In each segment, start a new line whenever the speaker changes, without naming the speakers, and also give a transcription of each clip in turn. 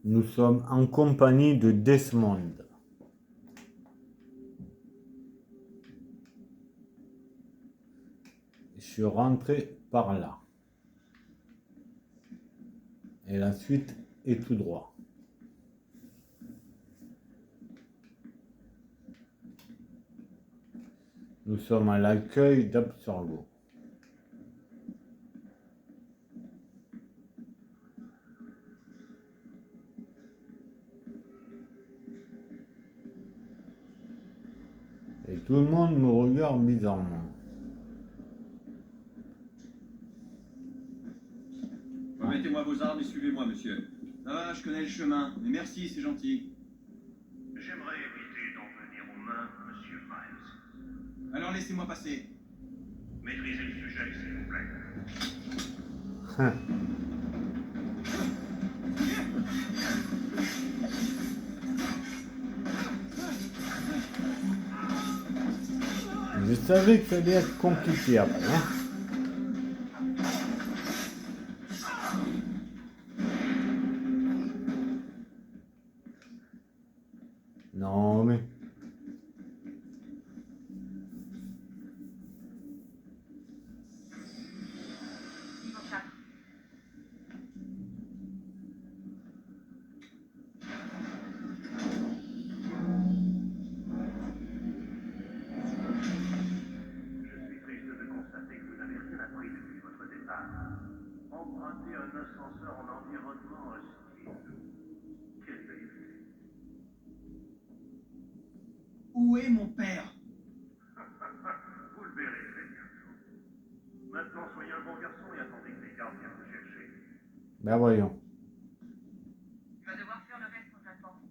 Nous sommes en compagnie de Desmond. Je suis rentré par là. Et la suite est tout droit. Nous sommes à l'accueil d'Abstergo. Et tout le monde me regarde bizarrement.
Remettez-moi vos armes et suivez-moi, monsieur. Ça va, je connais le chemin, mais merci, c'est gentil.
J'aimerais éviter d'en venir aux mains, monsieur Miles.
Alors laissez-moi passer.
Maîtrisez le sujet, s'il vous plaît.
Je savais que ça allait être compliqué après. Hein. Non mais...
Je suis triste de constater que vous n'avez rien appris depuis votre départ. Emprunter un ascenseur en environnement hostile. Quelle belle idée.
Où est mon père?
Vous le verrez très bientôt. Maintenant, soyez un bon garçon et attendez que les gardes viennent vous chercher.
Ben voyons.
Tu vas devoir faire le reste en t'attendant.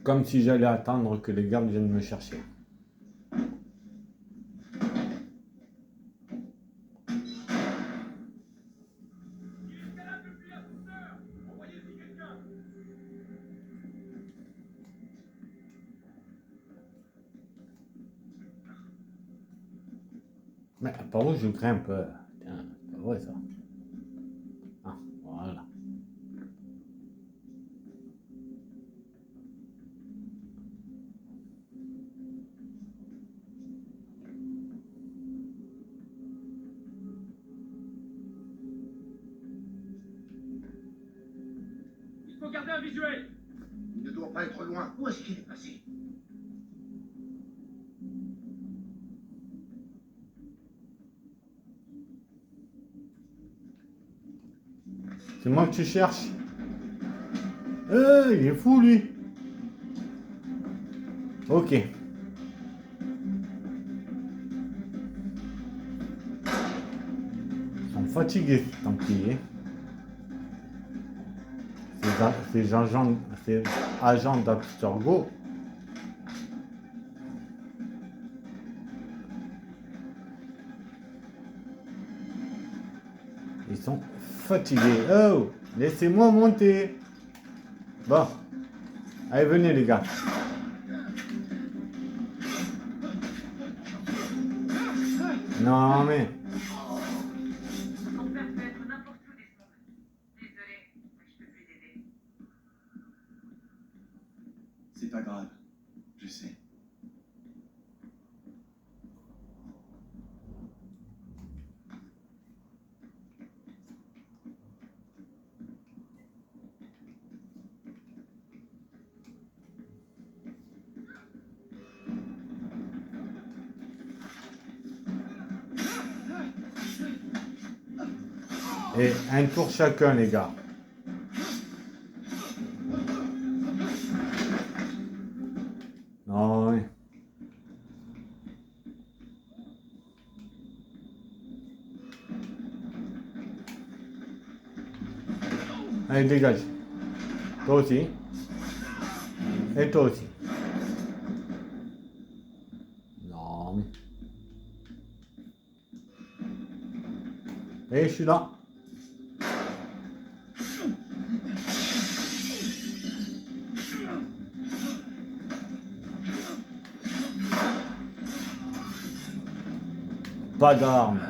Comme si j'allais attendre que les gardes viennent me chercher. Mais par où je grimpe? Tiens, c'est pas vrai ça. Ah, voilà.
Il faut garder un visuel.
Il ne doit pas être loin. Où est-ce qu'il est passé?
C'est moi que tu cherches? Il est fou lui. Ok. Ils sont fatigués, tant pis. Ces agents d'Abstergo. Ils sont fatigués. Oh, laissez-moi monter. Bon. Allez, venez les gars. Non mais...
Ton père peut être n'importe où, Desmond. Désolé, mais je peux plus t'aider.
C'est pas grave, je sais.
Et un tour chacun les gars. Non mais... Allez, dégage. Toi aussi. Et toi aussi. Non mais... Et je suis là. Pas d'armes.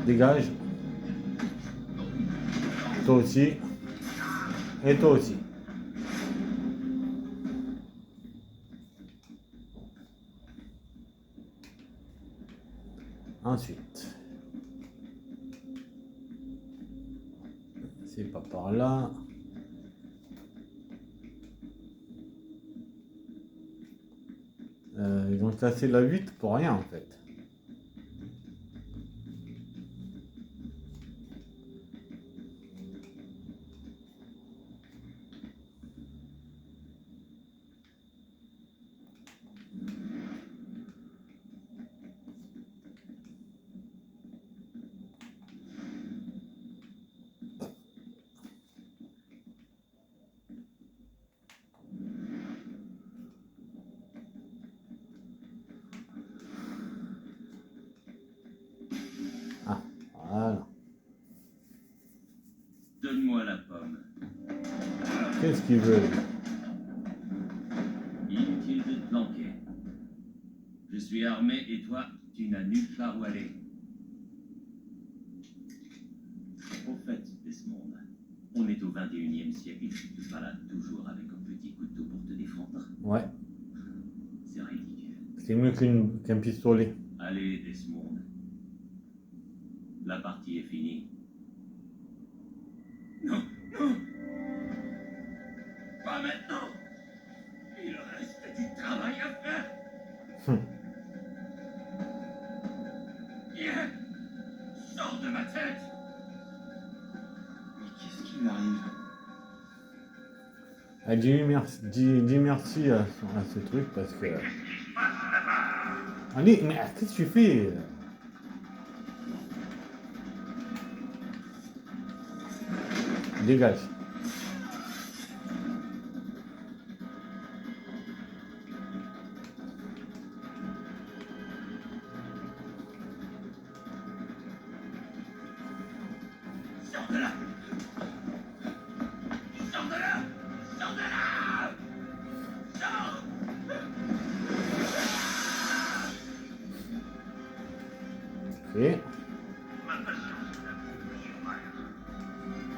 Dégage. Toi aussi. Et toi aussi. Ensuite. C'est pas par là. Ils ont cassé la 8 pour rien en fait. Ah, voilà.
Donne-moi la pomme.
Qu'est-ce qu'ils veulent?
Inutile de te planquer. Je suis armé et toi, tu n'as nulle part où aller. Au fait, Desmond, on est au 21e siècle et tu te balades toujours avec un petit couteau pour te défendre.
Ouais,
C'est ridicule.
c'est mieux qu'un pistolet.
Allez, Desmond. La partie est finie. Non, non. Pas maintenant. Il reste du travail à faire.
Hum.
Viens. Sors de ma tête.
Mais qu'est-ce qui lui arrive?
Ah, dis merci à ce truc parce que. Allez, mais qu'est-ce que tu fais? Dégage.
Sors de là. Sors de là. Sors de là. Sors.
Ok.
Ma patience est à bout, monsieur Myers.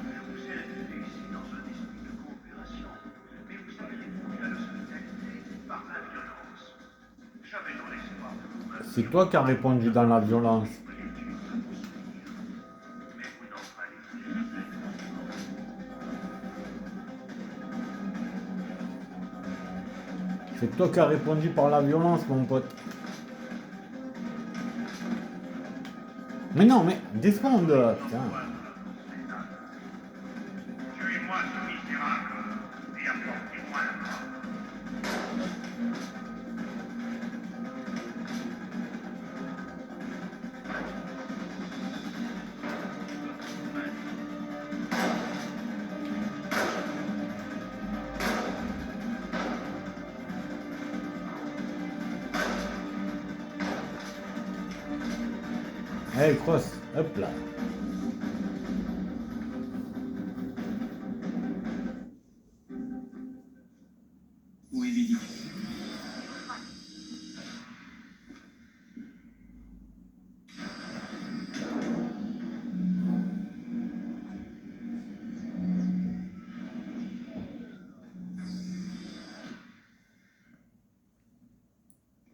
Je vous ai invité ici dans un esprit de coopération, mais vous avez répondu à l'hospitalité par la violence. J'avais dans l'espoir de vous maintenir.
C'est toi qui as répondu dans la violence.
Mais vous n'en fallait plus.
C'est toi qui as répondu par la violence, mon pote. Mais non, mais descends de. Putain.
Tuez-moi ce misérable et apportez-moi la mort.
Allez, cross. Hop là.
Où est Vidic?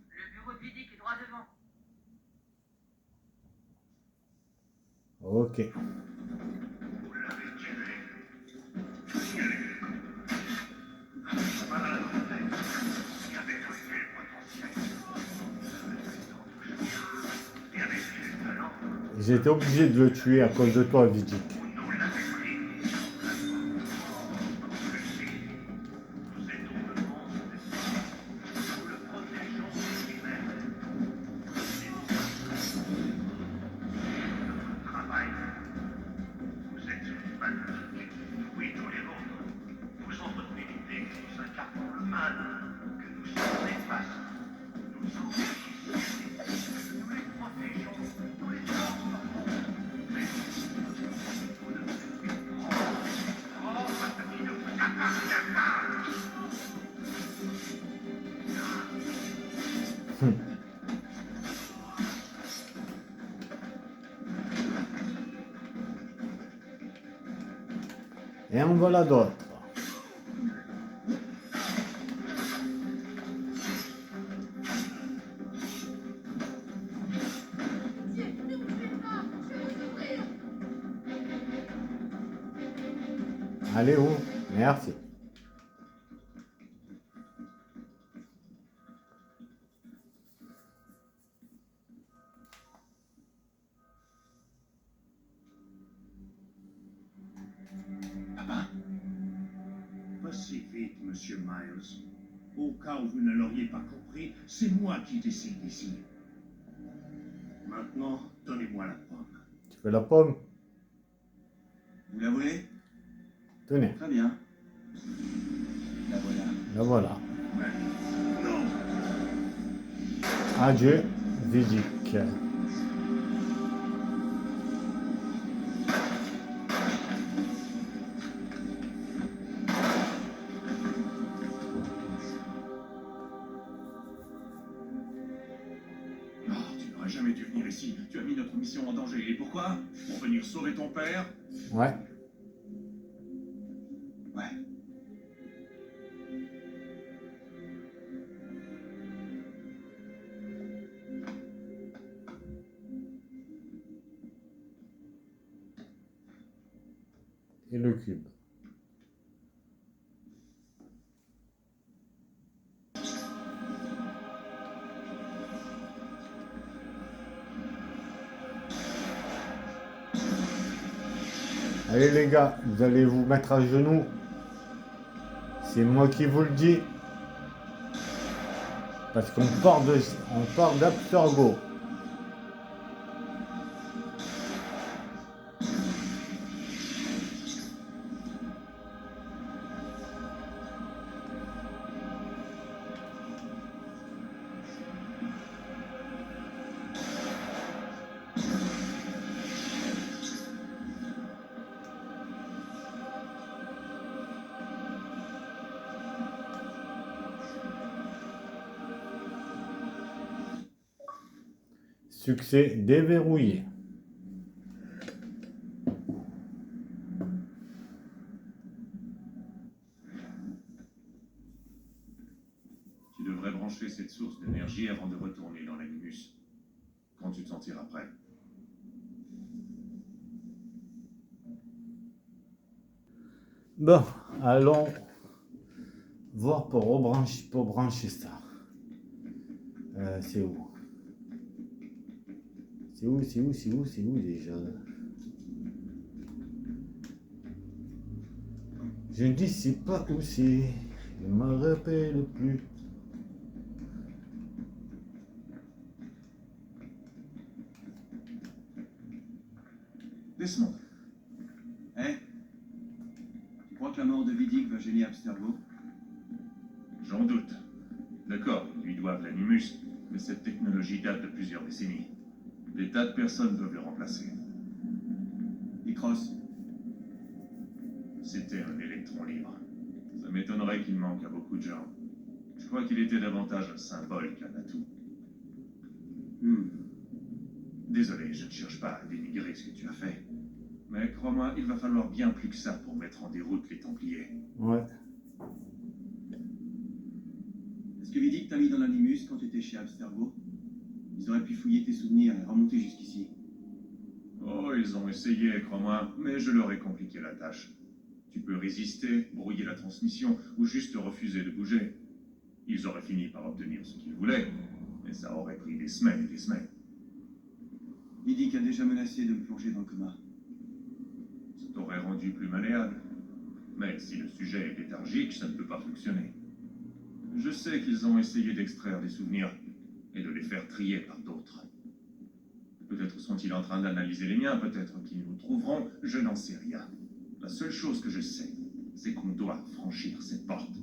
Le bureau de Vidic est droit devant.
Ok.
Vous l'avez tué. Malade de tête. Qui avait trouvé le potentiel. Et avec quel talent.
J'étais obligé de le tuer à cause de toi, Vidic.
Vous nous l'avez pris. Nous aidons le monde. Nous le protégeons de lui-même. Notre travail. Vous êtes magnifique. Oui, tous les vôtres. Vous entretenez l'idée que nous incarnons le mal, que nous sommes néfastes. Nous enrichissons. Nous les protégeons. Nous les transformons. Mais
Et en voilà d'autres. Allez où? Merci.
Papa? Pas si vite, monsieur Miles. Au cas où vous ne l'auriez pas compris, c'est moi qui décide ici. Maintenant, donnez-moi la pomme.
Tu fais la pomme?
Vous la voulez?
Tenez,
Très bien. La voilà.
la voilà.
Non!
Adieu, Vigic.
Oh, tu n'aurais jamais dû venir ici. Tu as mis notre mission en danger. Et pourquoi? Pour venir sauver ton père?
Ouais.
Ouais.
Et le cube. Allez les gars, vous allez vous mettre à genoux. C'est moi qui vous le dis. Parce qu'on part d'Abstergo. Succès déverrouillé.
Tu devrais brancher cette source d'énergie avant de retourner dans l'animus. Quand tu te sentiras prêt.
Bon, allons voir pour brancher ça. C'est où? C'est où déjà? Je ne sais pas où c'est. Je ne me rappelle plus.
Desmond. Tu crois que la mort de Vidic va gêner Abstergo?
J'en doute. D'accord, ils lui doivent l'animus, mais cette technologie date de plusieurs décennies. Des tas de personnes peuvent le remplacer.
Et Cross?
C'était un électron libre. Ça m'étonnerait qu'il manque à beaucoup de gens. Je crois qu'il était davantage un symbole qu'un atout. Désolé, je ne cherche pas à dénigrer ce que tu as fait. Mais crois-moi, il va falloir bien plus que ça pour mettre en déroute les Templiers.
Ouais.
Est-ce que Vidic t'a mis dans l'animus quand tu étais chez Abstergo? Ils auraient pu fouiller tes souvenirs et remonter jusqu'ici.
Oh, ils ont essayé, crois-moi, mais je leur ai compliqué la tâche. Tu peux résister, brouiller la transmission, ou juste refuser de bouger. Ils auraient fini par obtenir ce qu'ils voulaient, mais ça aurait pris des semaines et des semaines.
Vidic a déjà menacé de me plonger dans le coma.
Ça t'aurait rendu plus malléable. Mais si le sujet est léthargique, ça ne peut pas fonctionner. Je sais qu'ils ont essayé d'extraire des souvenirs et de les faire trier par d'autres. Peut-être sont-ils en train d'analyser les miens, peut-être qu'ils nous trouveront, je n'en sais rien. La seule chose que je sais, c'est qu'on doit franchir cette porte.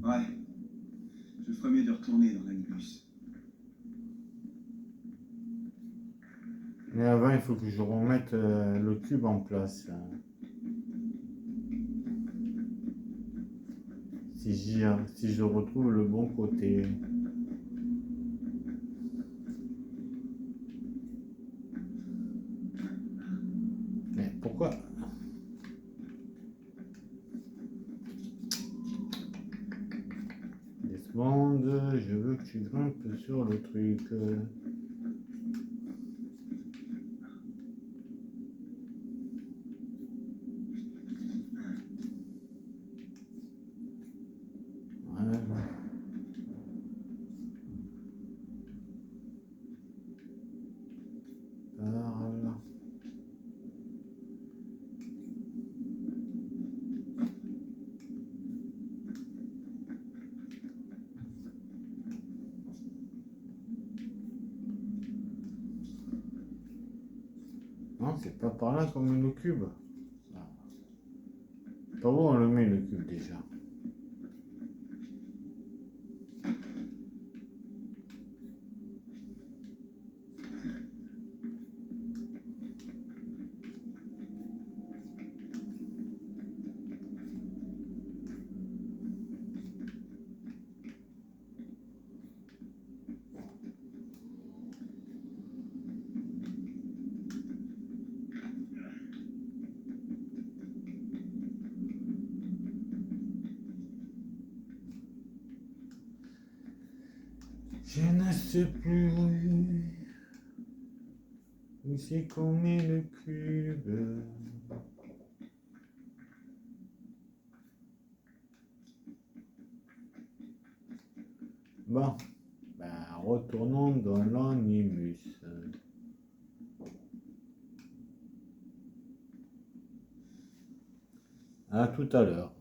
Ouais. Je ferais mieux de retourner dans l'animus.
Mais avant, il faut que je remette le cube en place. Si je retrouve le bon côté. Mais pourquoi? tu grimpes sur le truc. Voilà. Par là. Non, c'est pas par là qu'on met le cube. Ah. Par où on le met le cube déjà? Je ne sais plus où c'est qu'on met le cube. Bon, ben, retournons dans l'animus. À tout à l'heure.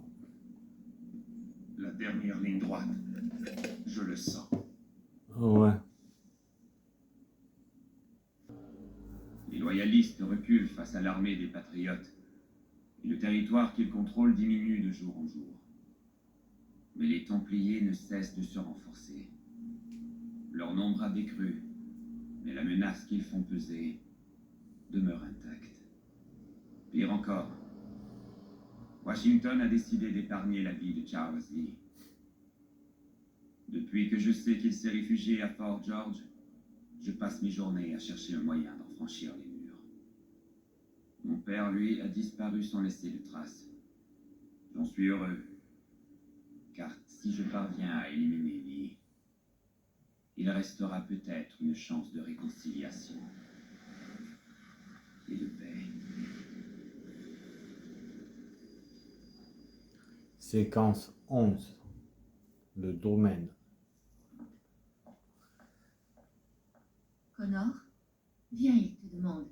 La dernière ligne droite. Je le sens.
Ouais.
Les loyalistes reculent face à l'armée des patriotes, et le territoire qu'ils contrôlent diminue de jour en jour. Mais les Templiers ne cessent de se renforcer. Leur nombre a décru, mais la menace qu'ils font peser demeure intacte. Pire encore, Washington a décidé d'épargner la vie de Charles Lee. Depuis que je sais qu'il s'est réfugié à Fort George, je passe mes journées à chercher un moyen d'en franchir les murs. Mon père, lui, a disparu sans laisser de traces. J'en suis heureux, car si je parviens à éliminer Lee, il restera peut-être une chance de réconciliation et de paix.
Séquence 11. Le domaine.
Connor, viens, il te demande.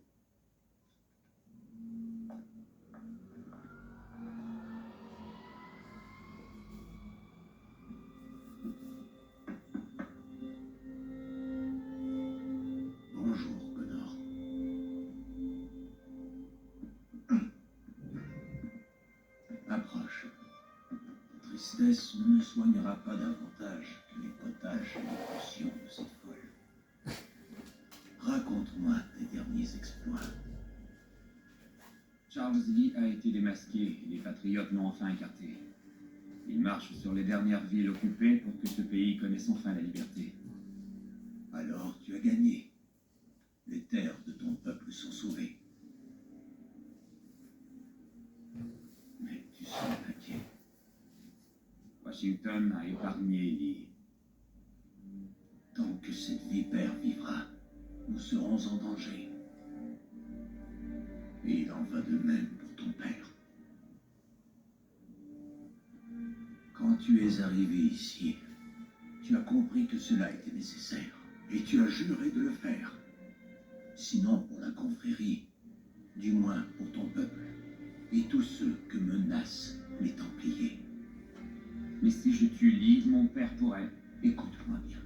Bonjour, Connor. Approche. Tristesse ne me soignera pas davantage que les potages et les potions de cette folle. Raconte-moi tes derniers exploits.
Charles Lee a été démasqué et les patriotes l'ont enfin écarté. Il marche sur les dernières villes occupées pour que ce pays connaisse enfin la liberté.
Alors tu as gagné. Les terres de ton peuple sont sauvées. Mais tu sembles inquiet.
Washington a épargné Lee.
Tant que cette vipère vivra, nous serons en danger. Et il en va de même pour ton père. Quand tu es arrivé ici, tu as compris que cela était nécessaire. Et tu as juré de le faire. Sinon pour la confrérie, du moins pour ton peuple, et tous ceux que menacent les Templiers.
Mais si je tue Lee, mon père pourrait...
Écoute-moi bien.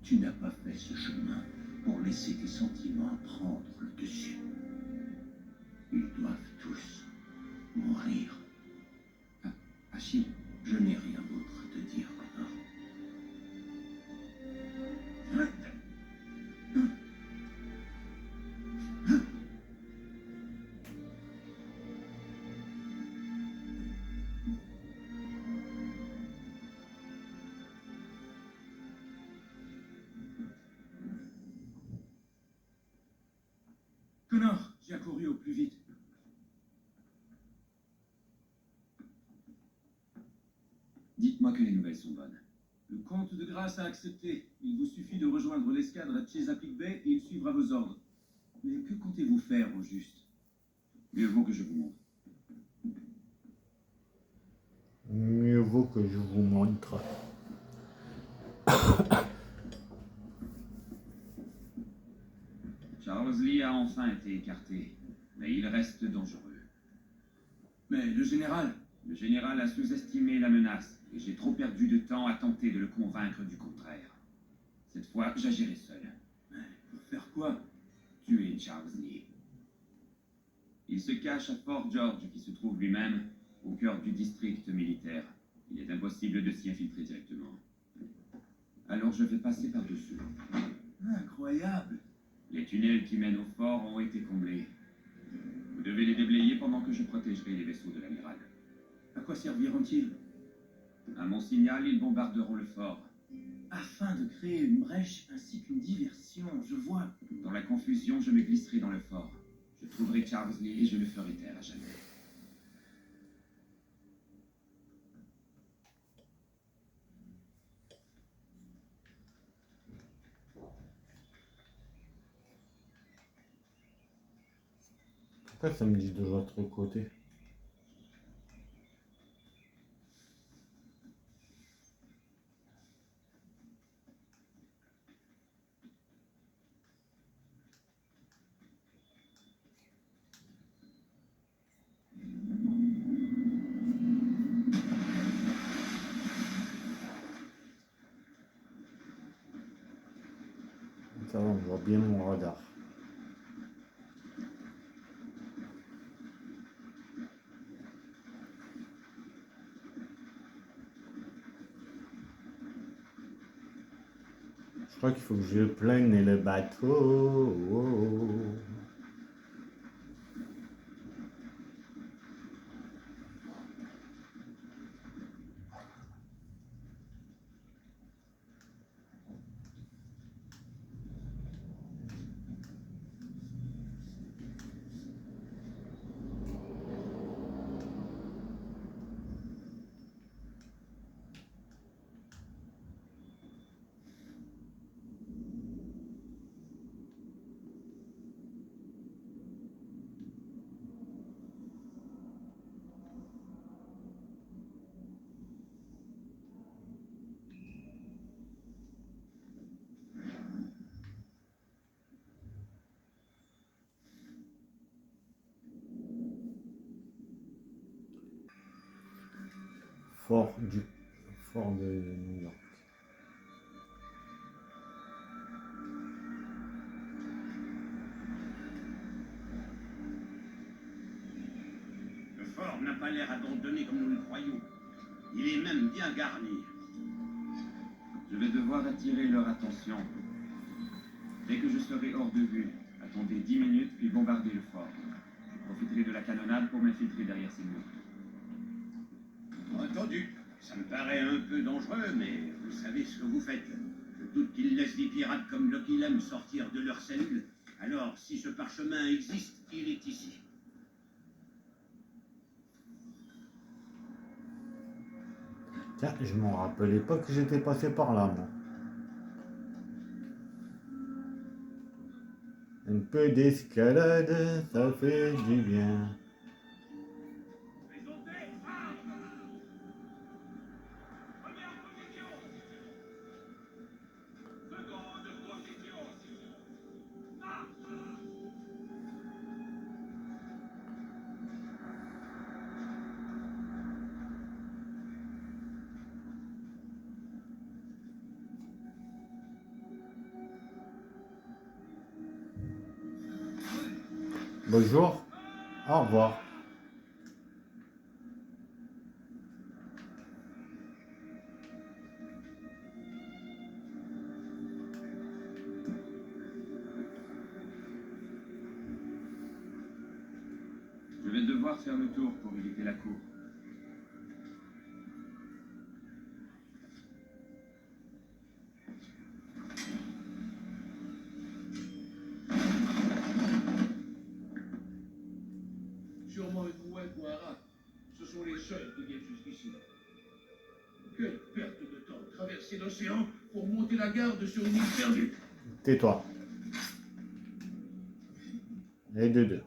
Tu n'as pas fait ce chemin pour laisser tes sentiments prendre le dessus. Ils doivent tous mourir.
Achille,
Je n'ai rien d'autre à te dire, Connor.
Connor, j'ai accouru au plus vite.
dites-moi que les nouvelles sont bonnes.
Le comte de Grasse a accepté. Il vous suffit de rejoindre l'escadre à Chesapeake Bay et il suivra vos ordres. Mais que comptez-vous faire au juste?
Mieux vaut que je vous montre.
Mieux vaut que je vous montre.
Charles Lee a enfin été écarté, mais il reste dangereux.
Mais le général,
Le général a sous-estimé la menace, et j'ai trop perdu de temps à tenter de le convaincre du contraire. Cette fois, j'agirai seul.
pour faire quoi?
Tuer Charles Lee. Il se cache à Fort George, qui se trouve lui-même au cœur du district militaire. Il est impossible de s'y infiltrer directement. Alors je vais passer par-dessus.
Incroyable!
Les tunnels qui mènent au fort ont été comblés. Vous devez les déblayer pendant que je protégerai les vaisseaux de l'amiral.
À quoi serviront-ils?
À mon signal, ils bombarderont le fort.
Afin de créer une brèche ainsi qu'une diversion, je vois.
Dans la confusion, je me glisserai dans le fort. Je trouverai Charles Lee et je le ferai taire à jamais.
Pourquoi ça me dit de l'autre côté? Ça va, on voit bien mon radar. Je crois qu'il faut que je plane le bateau. Fort de New York.
Le fort n'a pas l'air abandonné comme nous le croyons. Il est même bien garni.
Je vais devoir attirer leur attention. Dès que je serai hors de vue, attendez 10 minutes puis bombardez le fort. Je profiterai de la canonnade pour m'infiltrer derrière ces murs.
Entendu. Ça me paraît un peu dangereux, mais vous savez ce que vous faites. Je doute qu'ils laissent des pirates comme Loki Lem sortir de leur cellule. Alors, si ce parchemin existe, il est ici.
Tiens, je m'en rappelais pas que j'étais passé par là, moi. Un peu d'escalade, ça fait du bien. Bonjour, au revoir.
Je vais devoir faire le tour pour éviter la cour.
Sûrement une mouette ou un rat. Ce sont les seuls qui viennent jusqu'ici. Quelle perte de temps. Traverser traverser l'océan pour monter la garde sur une île perdue.
Tais-toi. Et deux.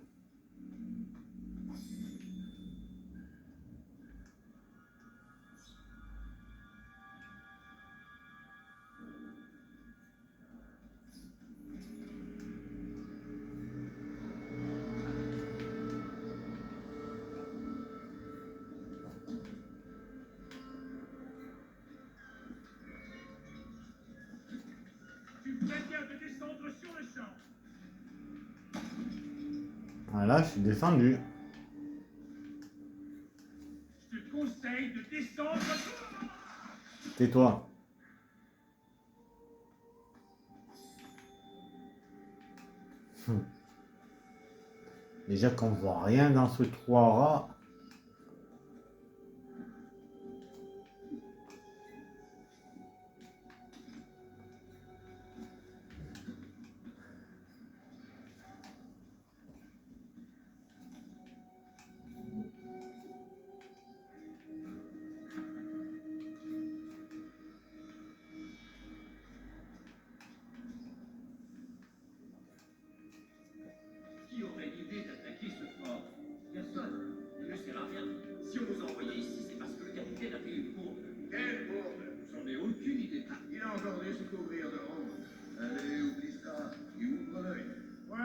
Tu préviens de descendre sur le champ.
Voilà, je suis descendu.
Je te conseille de descendre.
Tais-toi. Déjà qu'on voit rien dans ce trou à rats.
Qui aurait l'idée d'attaquer ce fort? Personne. Ne sert à rien. Si on nous a envoyés ici, c'est parce que le capitaine a fait une bourde.
Quelle bourde!
J'en ai aucune idée.
Il a encore dû se couvrir de ronde. Allez, oublie ça. Et ouvre l'œil. Ouais.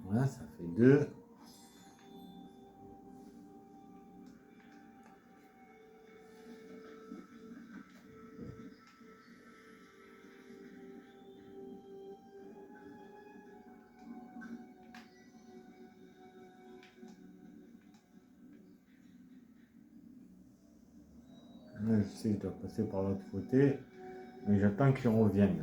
Voilà, ça fait 2. Je sais que je dois passer par l'autre côté, mais j'attends qu'il revienne.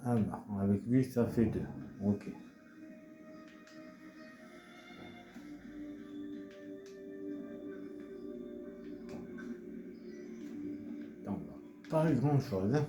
Alors, avec lui, ça fait 2. Ok. Donc, pas grand chose. Hein.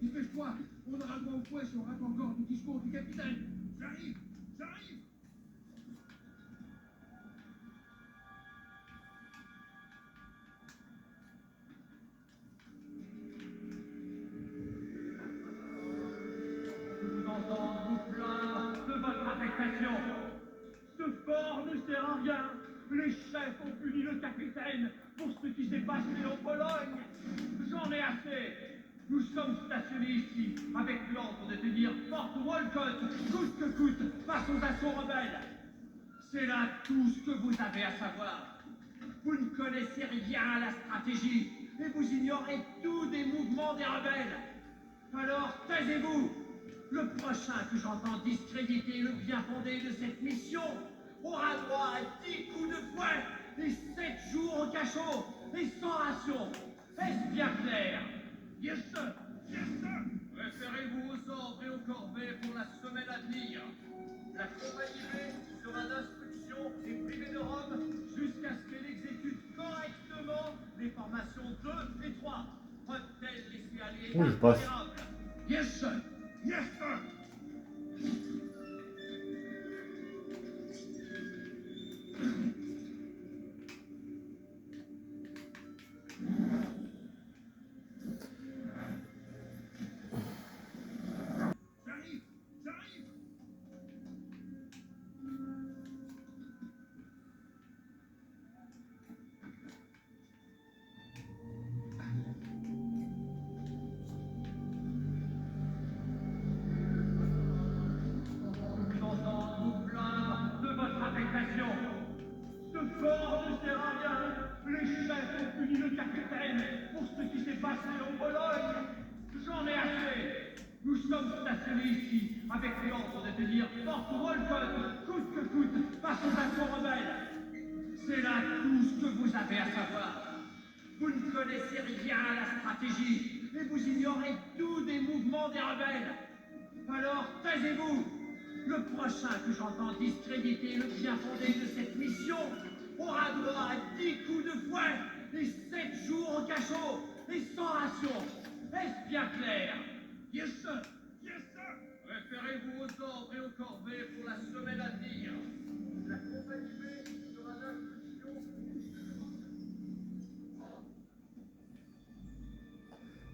Dépêche-toi. On aura le droit au point si on rate encore du discours du capitaine. J'arrive.
Vous entendre vous plaindre de votre affectation. Ce fort ne sert à rien. Les chefs ont puni le capitaine pour ce qui s'est passé en Pologne. J'en ai assez. Nous sommes stationnés ici avec l'ordre de tenir Fort Walcott, coûte que coûte, face aux assauts rebelles. C'est là tout ce que vous avez à savoir. Vous ne connaissez rien à la stratégie et vous ignorez tous des mouvements des rebelles. Alors taisez-vous. Le prochain que j'entends discréditer le bien fondé de cette mission aura droit à 10 coups de fouet et 7 jours au cachot et sans ration. Est-ce bien clair?
Yes, sir.
Référez-vous aux ordres et aux corvées pour la semaine à venir. La compagnie B sera d'instruction et privée de Rome jusqu'à ce qu'elle exécute correctement formation 2 et 3. Hôtel laissé aller
Oui, je passe.
intolérable.
Yes, sir. Yes, sir. J'arrive. J'arrive.
Nous entendons nous plaindre de votre affectation. Ce fort ne sert à rien. Les chefs ont puni le capitaine pour ce qui s'est passé en Pologne. J'en ai assez. Nous sommes stationnés ici avec l'ordre de tenir Fort Wolfen, coûte que coûte, face aux assauts rebelles. C'est là tout ce que vous avez à savoir. Vous ne connaissez rien à la stratégie et vous ignorez tous des mouvements des rebelles. Alors taisez-vous. Le prochain que j'entends discréditer le bien fondé de cette mission aura droit à 10 coups de fouet et 7 jours au cachot et sans ration. Est-ce bien clair?
Yes, sir. Yes, sir.
Référez-vous aux ordres et aux corvées pour la semaine à venir. La compagnie B sera d'instruction.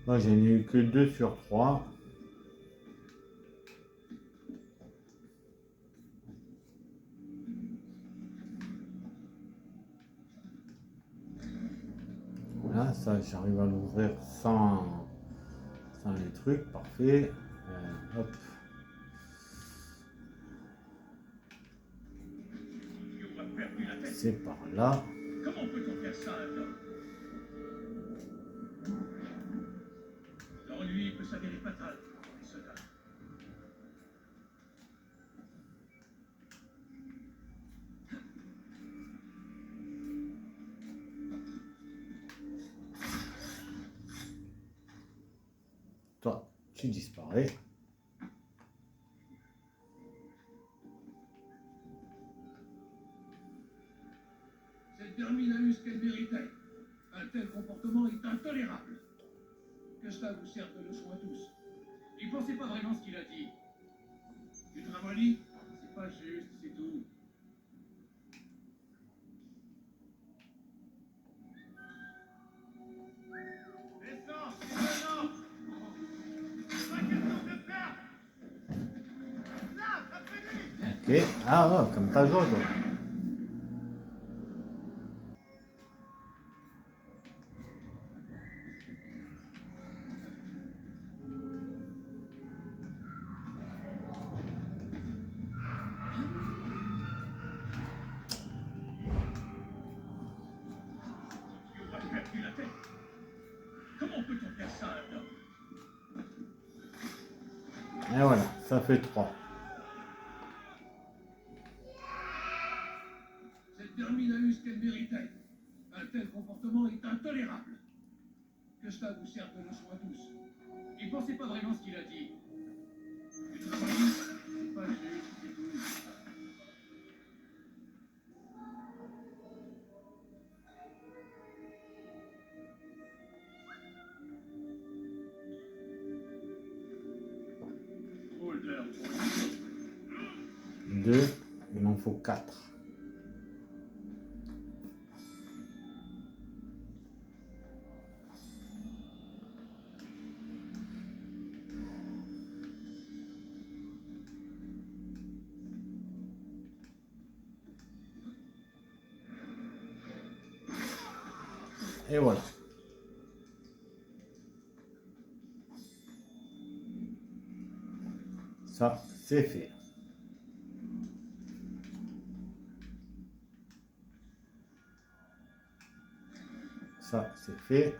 Moi, j'en ai eu que 2 sur 3. Voilà, ça, j'arrive à l'ouvrir sans les trucs, parfait. Hop.
Tu auras perdu la tête.
C'est par là.
Comment peut-on faire ça, un homme? L'ennui peut s'avérer fatal pour les soldats.
Toi, tu disparais.
Cette vermine a eu ce qu'elle méritait. Un tel comportement est intolérable. Que cela vous serve de leçon à tous.
Il pensait pas vraiment ce qu'il a dit.
Tu te ramollis? C'est pas juste, c'est tout.
Descends, maintenant. Pas question de perdre. Là, ça fait lui.
Ok. Ah, ouais, comme ta jaune, toi.
Tu auras perdu la tête. Comment peut-on faire ça, un homme?
Et voilà, ça fait 3.
Cette vermine a eu ce qu'elle méritait. Un tel comportement est intolérable. Que cela vous serve de leçon à tous.
Il pensait pas vraiment ce qu'il a dit.
Tu te ramollis? C'est pas juste, c'est tout. Holder,
2. Il m'en faut 4. Et voilà. Ça, c'est fait. Ça, c'est fait.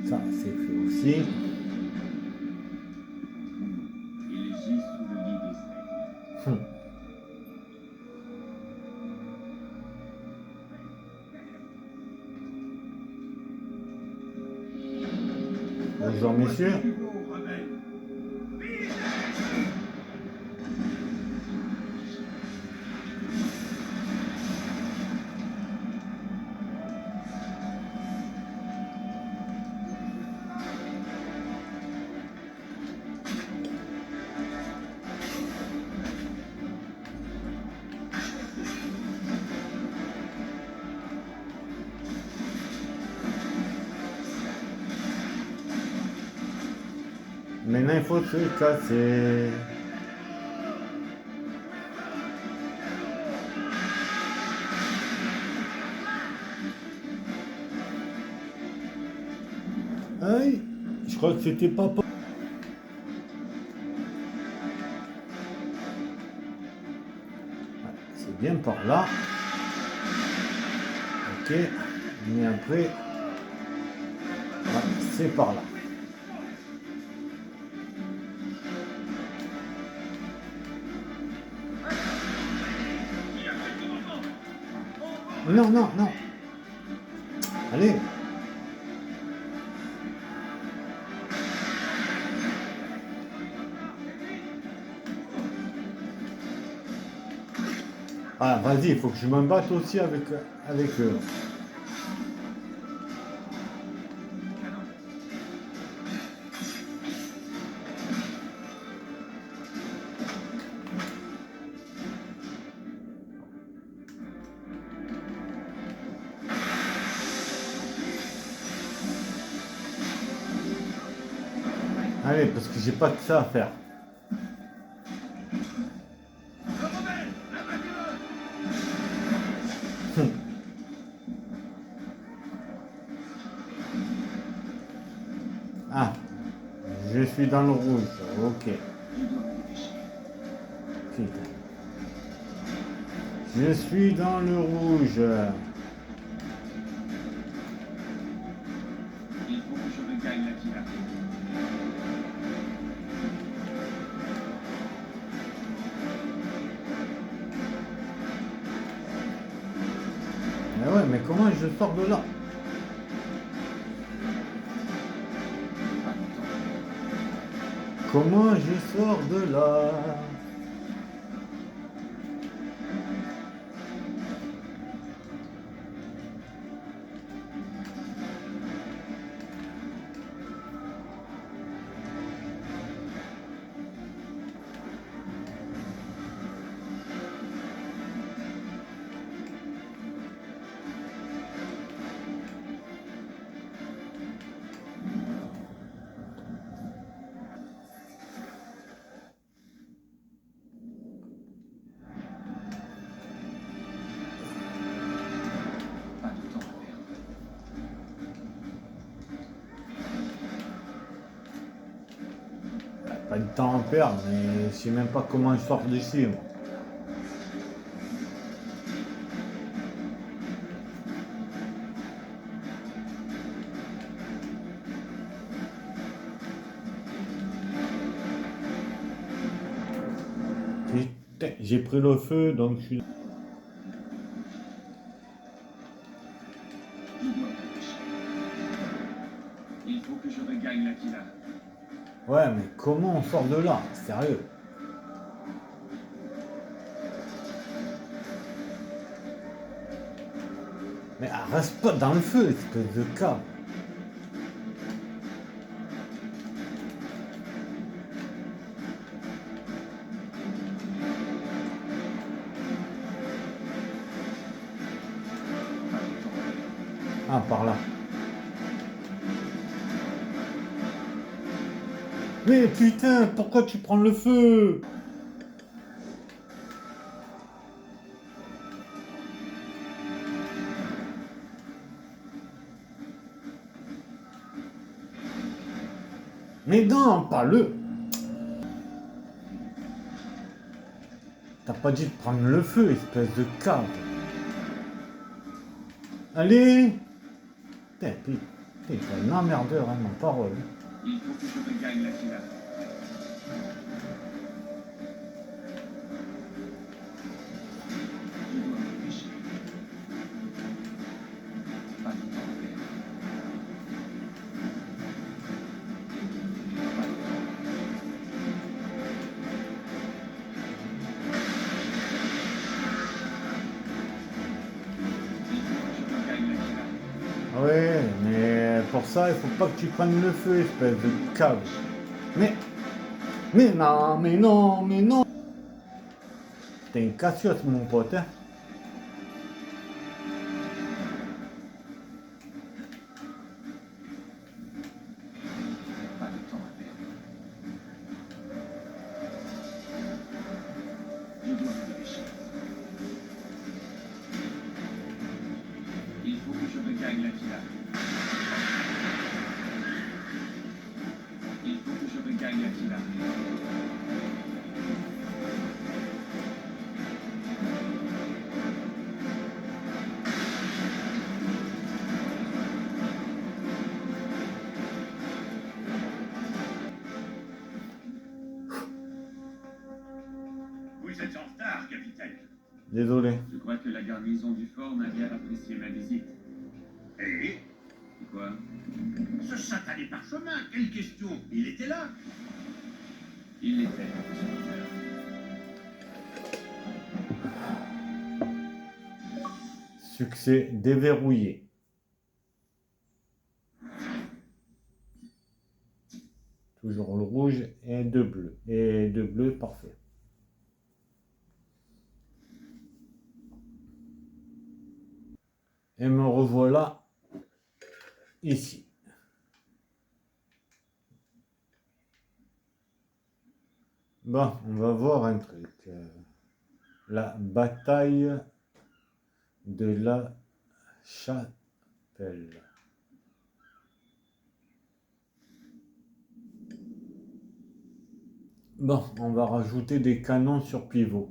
Ça, c'est fait aussi.
Il gît sous le lit des aigles.
Hum. Bonjour, messieurs.
Tu vas au rabais.
Maintenant, il faut se casser. Aïe, je crois que c'était pas... C'est bien par là. Ok, mais après, voilà, c'est par là. Non, non, non. Allez. Ah, vas-y, il faut que je me batte aussi avec eux. Allez, parce que j'ai pas que ça à faire. Ah, je suis dans le rouge, ok. Putain. Je suis dans le rouge.
Il faut que je regagne la Kila.
Mais ouais, mais comment je sors de là? Comment je sors de là?
Pas de temps à perdre.
Pas de temps à perdre, mais je sais même pas comment je sors d'ici. Moi. Putain, j'ai pris le feu, donc je suis...
Je dois me dépêcher. Il faut que je regagne la Kila.
Ouais, mais comment on sort de là? Sérieux? Mais reste pas dans le feu, espèce de câble. Ah, par là. Mais putain, pourquoi tu prends le feu? Mais non, pas le... T'as pas dit de prendre le feu, espèce de câble. Allez! Putain, t'es un emmerdeur, hein, mon parole.
Il faut que je regagne la Kila. Je dois me dépêcher. Pas de temps à perdre. Pas de temps. Il faut que je regagne la Kila.
Ouais, mais pour ça, il faut pas que tu prennes le feu, espèce de câble. Mais non, mais non, mais non. T'es une cassieuse, mon pote, hein.
Pas de temps à perdre.
Vous êtes en retard, capitaine.
Désolé.
Je crois que la garnison du fort n'a guère apprécié ma visite.
Et
Et quoi?
ce satané parchemin, quelle question? Il était là.
Il l'était, professeur.
Succès déverrouillé. Toujours le rouge et deux bleus. Et deux bleus, parfait. Et me revoilà ici. Bon, on va voir un truc. La bataille de la Chapelle. Bon, on va rajouter des canons sur pivot.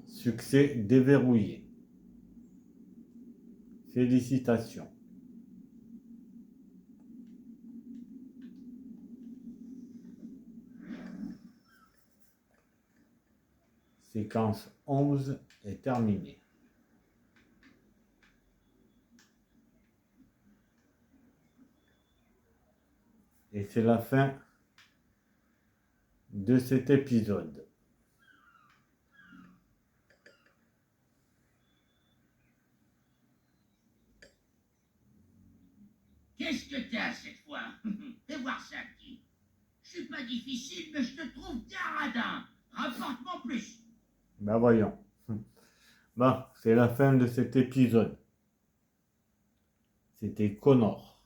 Succès déverrouillé. Félicitations. Séquence 11 est terminée. Et c'est la fin de cet épisode.
Qu'est-ce que t'as cette fois? Fais voir ça, petit. Je suis pas difficile, mais je te trouve bien radin. Rapporte-moi plus.
Ben voyons. Bon, c'est la fin de cet épisode. C'était Connor.